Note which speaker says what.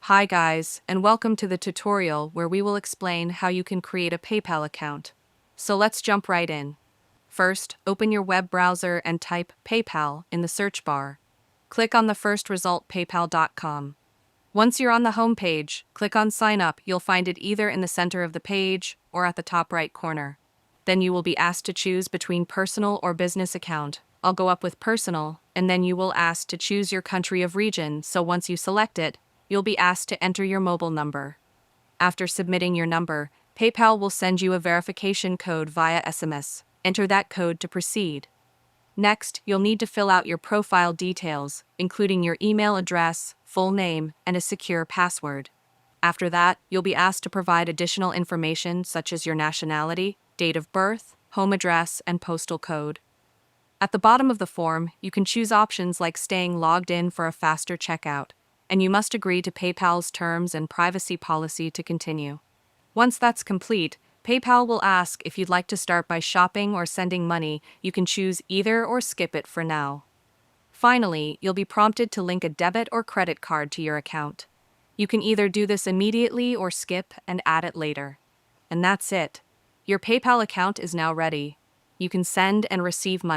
Speaker 1: Hi guys, and welcome to the tutorial where we will explain how you can create a PayPal account. So let's jump right in. First, open your web browser and type PayPal in the search bar. Click on the first result, paypal.com. Once you're on the home page, click on Sign Up. You'll find it either in the center of the page or at the top right corner. Then you will be asked to choose between personal or business account. I'll go up with personal, and then you will ask to choose your country of region, so once you select it, you'll be asked to enter your mobile number. After submitting your number, PayPal will send you a verification code via SMS. Enter that code to proceed. Next, you'll need to fill out your profile details, including your email address, full name, and a secure password. After that, you'll be asked to provide additional information such as your nationality, date of birth, home address, and postal code. At the bottom of the form, you can choose options like staying logged in for a faster checkout, and you must agree to PayPal's terms and privacy policy to continue. Once that's complete, PayPal will ask if you'd like to start by shopping or sending money. You can choose either or skip it for now. Finally, you'll be prompted to link a debit or credit card to your account. You can either do this immediately or skip and add it later. And that's it. Your PayPal account is now ready. You can send and receive money.